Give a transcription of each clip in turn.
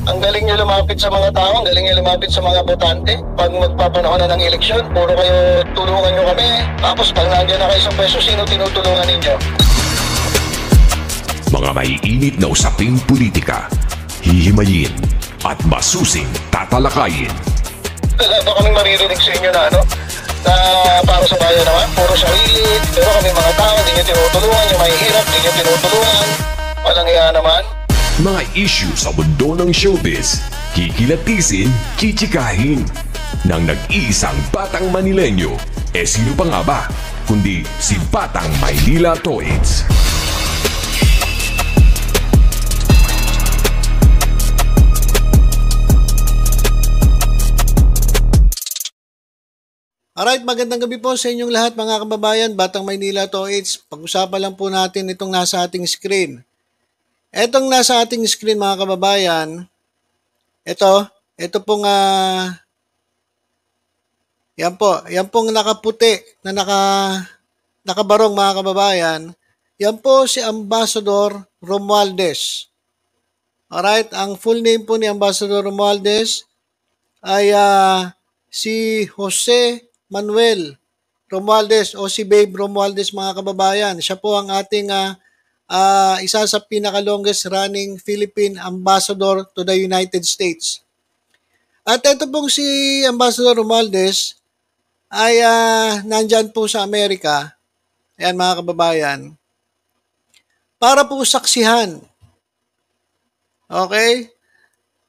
Ang galing nyo lumapit sa mga tao, ang galing nyo lumapit sa mga botante. Pag magpapanahon na ng eleksyon, puro kayo tulungan nyo kami. Tapos pag nandiyan na kayo sa pwesto, sino tinutulungan ninyo? Mga maiinit na usaping politika, hihimayin at masusing tatalakayin. Wala ba kaming maririnig sa inyo na na para sa bayan naman, puro sarili, pero kami mga tao, hindi nyo tinutulungan, yung mahihirap, hindi nyo tinutulungan. Walang iya naman. Mga issue sa mundo ng showbiz, kikilatisin, kichikahin. Nang nag-iisang Batang Manilenyo, sino pa nga ba? Kundi si Batang Maynila Toits. Alright, magandang gabi po sa inyong lahat mga kababayan, Batang Maynila Toits. Pag-usapan lang po natin itong nasa ating screen. Etong nasa ating screen mga kababayan, ito pong yan pong nakaputi na nakabarong mga kababayan, yan po si Ambassador Romualdez. Alright, ang full name po ni Ambassador Romualdez ay si Jose Manuel Romualdez o si Babe Romualdez mga kababayan. Siya po ang ating isa sa pinaka-longest running Philippine Ambassador to the United States. At ito pong si Ambassador Romualdez ay nandyan po sa Amerika, ayan mga kababayan, para po saksihan, okay,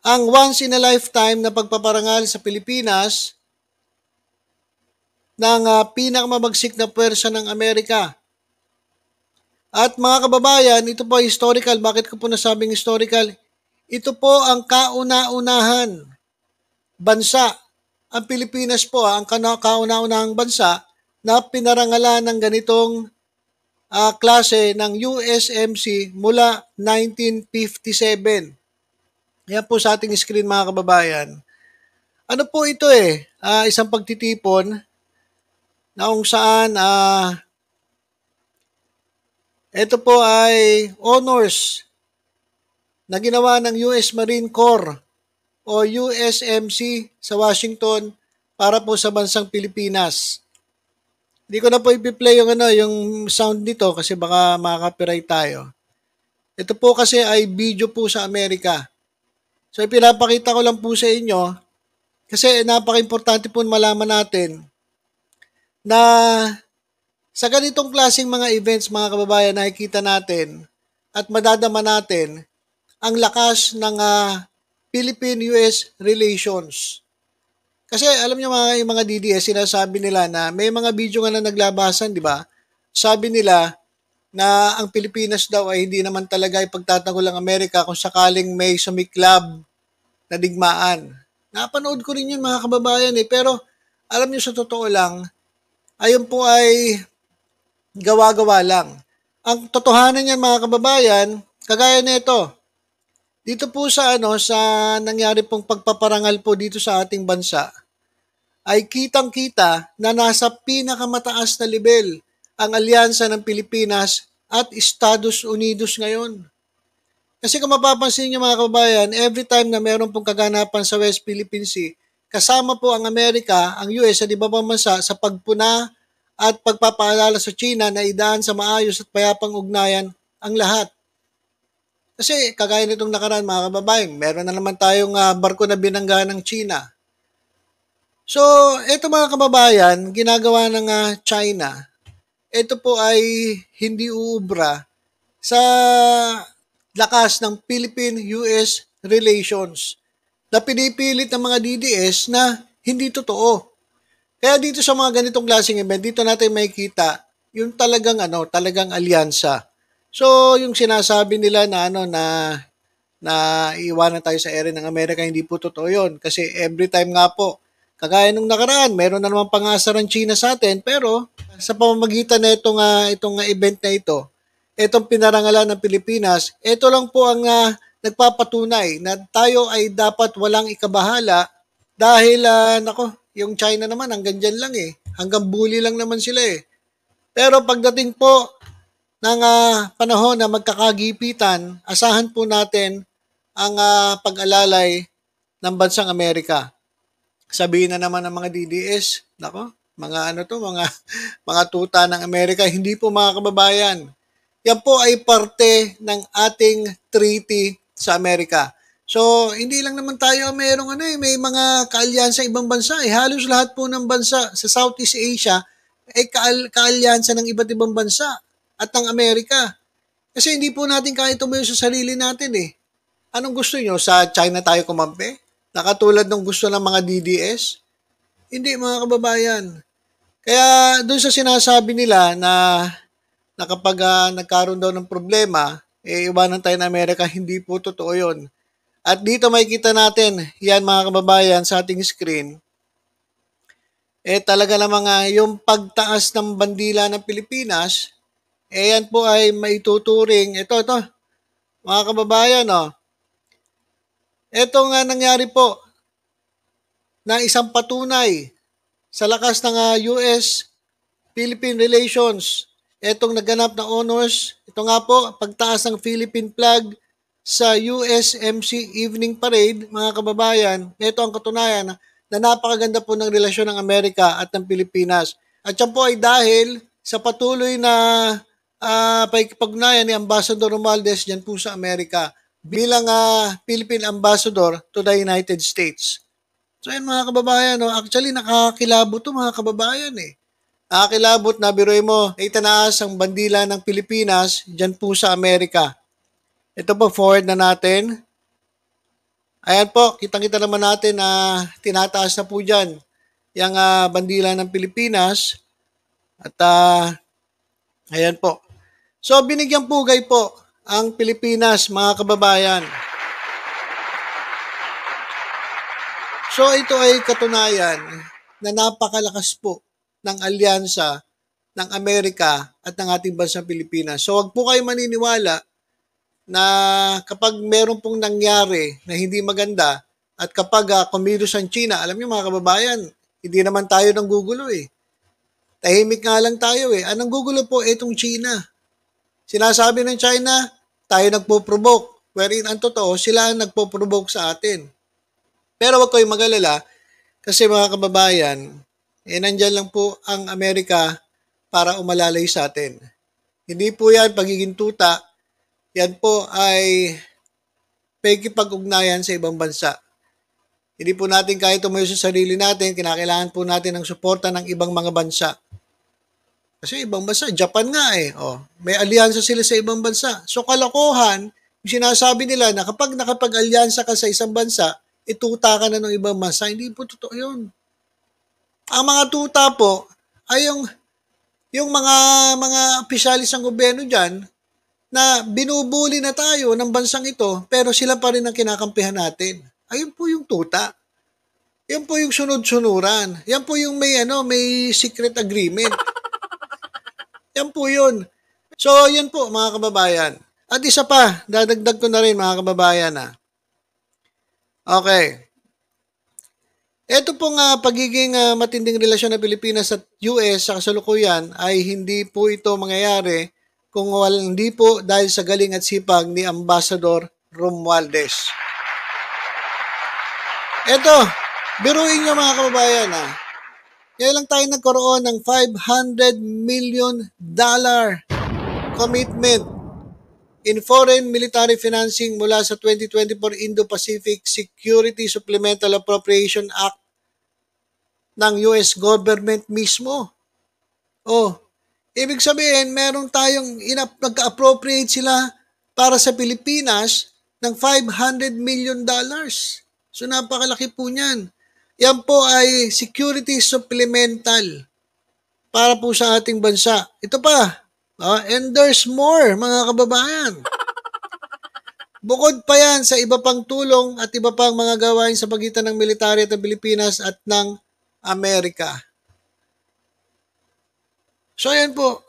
ang once in a lifetime na pagpaparangal sa Pilipinas ng pinakamabagsik na puwersa ng Amerika. At mga kababayan, ito po historical. Bakit ko po nasabing historical? Ito po ang kauna-unahang bansa. Ang Pilipinas po, ang kauna-unahang bansa na pinarangalan ng ganitong klase ng USMC mula 1957. Yan po sa ating screen mga kababayan. Ano po ito isang pagtitipon na kung saan ito po ay honors na ginawa ng US Marine Corps o USMC sa Washington para po sa bansang Pilipinas. Hindi ko na po i-play yung sound nito kasi baka makaka-copyright tayo. Ito po kasi ay video po sa Amerika. So ipinapakita ko lang po sa inyo kasi napaka-importante po malaman natin na sa ganitong klaseng mga events mga kababayan, nakikita natin at madadama natin ang lakas ng Philippine-US relations. Kasi alam niyo mga DDS, sinasabi nila na may mga video nga na naglabasan, di ba? Sabi nila na ang Pilipinas daw ay hindi naman talaga ipagtatanggol ang Amerika kung sakaling may sumiklab na digmaan. Napanood ko rin yun mga kababayan pero alam niyo sa totoo lang, ayun po ay gawa-gawa lang. Ang totohanan niyan mga kababayan, kagaya nito. Dito po sa sa nangyari pong pagpaparangal po dito sa ating bansa, ay kitang-kita na nasa pinakamataas na level ang alyansa ng Pilipinas at Estados Unidos ngayon. Kasi kung mapapansin niyo mga kababayan, every time na meron pong kaganapan sa West Philippine Sea, kasama po ang Amerika, ang US at ibang bansa sa pagpuna at pagpapaalala sa China na idaan sa maayos at payapang ugnayan ang lahat. Kasi kagaya nitong nakaraan mga kababayan, meron na naman tayong barko na binangga ng China. So, ito mga kababayan, ginagawa ng China, ito po ay hindi uubra sa lakas ng Philippine-US relations na pinipilit ng mga DDS na hindi totoo. Kaya dito sa mga ganitong klaseng event, dito natin makikita yung talagang alyansa. So, yung sinasabi nila na iiwanan tayo sa ere ng Amerika, hindi po totoo yun. Kasi every time nga po, kagaya nung nakaraan, meron na naman pang-asar ang China sa atin, pero sa pamamagitan na itong event na ito, itong pinarangalan ng Pilipinas, ito lang po ang nagpapatunay na tayo ay dapat walang ikabahala dahil, yung China naman hanggang dyan lang hanggang bully lang naman sila Pero pagdating po ng panahon na magkakagipitan, asahan po natin ang pag-alalay ng bansang Amerika. Sabihin na naman ng mga DDS, nako, mga ano to, mga mga tuta ng Amerika, hindi po mga kababayan. Yan po ay parte ng ating treaty sa Amerika. So, hindi lang naman tayo mayroong may mga kaalyansa ibang bansa. Halos lahat po ng bansa sa Southeast Asia ay kaalyansa ng iba't ibang bansa at ng Amerika. Kasi hindi po natin kaya tumayo sa sarili natin eh. Anong gusto nyo? Sa China tayo kumampi? Nakatulad ng gusto ng mga DDS? Hindi mga kababayan. Kaya doon sa sinasabi nila na kapag nagkaroon daw ng problema, iwanan tayo ng Amerika, hindi po totoo yun. At dito makikita natin, yan mga kababayan sa ating screen, talaga namang yung pagtaas ng bandila ng Pilipinas, yan po ay maituturing, ito, mga kababayan, ito nga nangyari po na isang patunay sa lakas ng US-Philippine relations. Itong naganap na honors, ito nga po, pagtaas ng Philippine flag sa USMC Evening Parade, mga kababayan, ito ang katunayan na napakaganda po ng relasyon ng Amerika at ng Pilipinas. At yan po ay dahil sa patuloy na pakikipag-ugnayan ni Ambassador Romualdez dyan po sa Amerika bilang Philippine Ambassador to the United States. So yan mga kababayan, actually nakakilabot to mga kababayan eh. Nakakilabot na biruin mo, itanaas ang bandila ng Pilipinas dyan po sa Amerika. Ito po, forward na natin. Ayan po, kitang-kita naman natin na tinataas na po dyan yung bandila ng Pilipinas. At ayan po. So binigyan pugay po ang Pilipinas, mga kababayan. So ito ay katunayan na napakalakas po ng alyansa ng Amerika at ng ating bansang Pilipinas. So wag po kayo maniniwala na kapag meron pong nangyari na hindi maganda at kapag kumilos ang China, alam niyo mga kababayan, hindi naman tayo nang gugulo eh. Tahimik nga lang tayo eh. Anong gugulo po itong China? Sinasabi ng China, tayo nagpo-provoke. Wherein ang totoo, sila ang nagpo-provoke sa atin. Pero wag kayong mag-alala kasi mga kababayan, nandyan lang po ang Amerika para umalalay sa atin. Hindi po yan pagiging tuta, yan po ay pakikipag-ugnayan sa ibang bansa. Hindi po natin kaya tumayo sa sarili natin, kinakailangan po natin ng suporta ng ibang mga bansa. Kasi ibang bansa, Japan nga eh. May alyansa sila sa ibang bansa. So kalokohan, yung sinasabi nila na kapag nakapag-alyansa ka sa isang bansa, ituta ka na ng ibang bansa. Hindi po totoo yun. Ang mga tuta po ay yung mga opisyalis ng gobyerno dyan na binubuli na tayo ng bansang ito pero sila pa rin ang kinakampihan natin. Ayun po yung tuta. Yan po yung sunod-sunuran. Yan po yung may secret agreement. Yan po yun. So, yun po mga kababayan. At isa pa, dadagdag ko na rin mga kababayan Okay. Ito pong pagiging matinding relasyon ng Pilipinas at US sa kasalukuyan ay hindi po ito mangyayari kung hindi po dahil sa galing at sipag ni Ambassador Romualdez. Ito, biruin nyo mga kababayan Kaya lang tayo nagkaroon ng $500 million commitment in foreign military financing mula sa 2024 Indo-Pacific Security Supplemental Appropriation Act ng US government mismo. Ibig sabihin, meron tayong nag-appropriate sila para sa Pilipinas ng $500 million. So napakalaki po niyan. Yan po ay security supplemental para po sa ating bansa. Ito pa, and there's more, mga kababayan. Bukod pa yan sa iba pang tulong at iba pang mga gawain sa pagitan ng military at ng Pilipinas at ng Amerika. So yan po.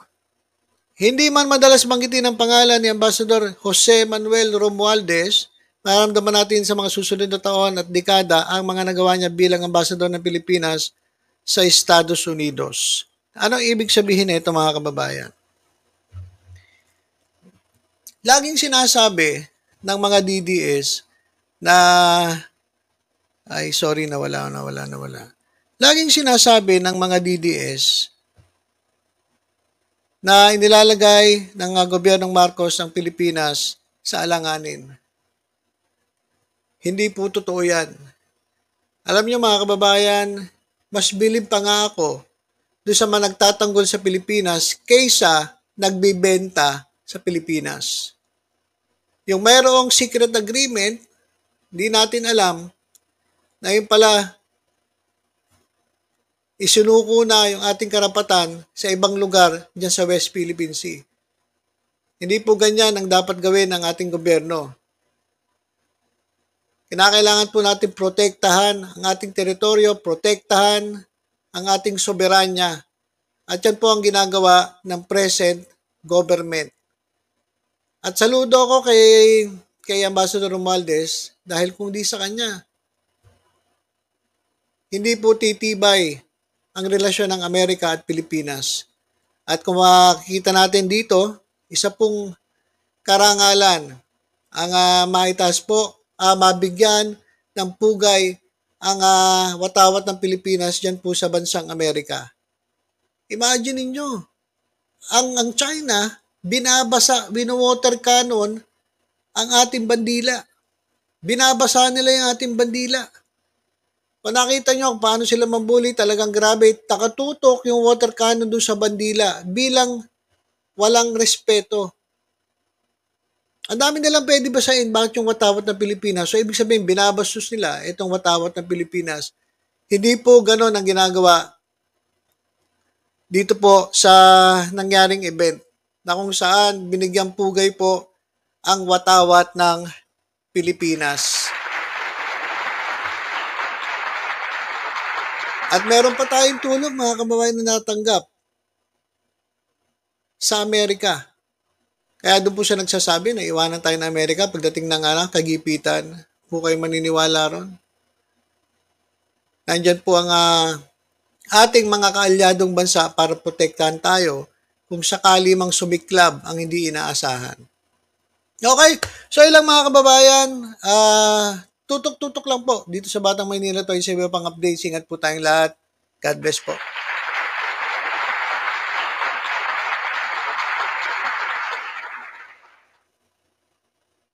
Hindi man madalas banggitin ang pangalan ni Ambassador Jose Manuel Romualdez, maramdaman natin sa mga susunod na taon at dekada ang mga nagawa niya bilang Ambassador ng Pilipinas sa Estados Unidos. Anong ibig sabihin nito mga kababayan? Laging sinasabi ng mga DDS na, sorry, nawala. Laging sinasabi ng mga DDS na inilalagay ng gobyernong Marcos ang Pilipinas sa alanganin. Hindi po totoo yan. Alam niyo mga kababayan, mas bilib pa nga ako doon sa mga nagtatanggol sa Pilipinas kaysa nagbibenta sa Pilipinas. Yung mayroong secret agreement, di natin alam na yun pala isinuko na yung ating karapatan sa ibang lugar dyan sa West Philippine Sea. Hindi po ganyan ang dapat gawin ng ating gobyerno. Kinakailangan po natin protektahan ang ating teritoryo, protektahan ang ating soberanya. At yan po ang ginagawa ng present government. At saludo ako kay Ambassador Romualdez dahil kung di sa kanya, hindi po titibay ang relasyon ng Amerika at Pilipinas. At kung makikita natin dito, isa pong karangalan ang maitaas po, mabigyan ng pugay ang watawat ng Pilipinas dyan po sa bansang Amerika. Imagine ninyo, ang China, bino-water cannon ang ating bandila. Binabasa nila yung ating bandila. Kung nakita nyo kung paano sila mambuli, talagang grabe, takatutok yung water cannon doon sa bandila bilang walang respeto. Ang dami nilang pwede basahin bakit yung watawat ng Pilipinas. So, ibig sabihin, binabastos nila itong watawat ng Pilipinas. Hindi po ganon ang ginagawa dito po sa nangyaring event na kung saan binigyang pugay po ang watawat ng Pilipinas. At meron pa tayong tulong mga kababayan na natanggap sa Amerika. Kaya doon po siya nagsasabi na iwanan tayo ng Amerika pagdating ng kagipitan. Po kayo maniniwala ron. Nandyan po ang ating mga kaalyadong bansa para protektahan tayo kung sakali mang sumiklab ang hindi inaasahan. Okay, so ilang mga kababayan, tutok-tutok lang po dito sa Batang Maynila to sa iba pang updates. Ingat po tayong lahat. God bless po.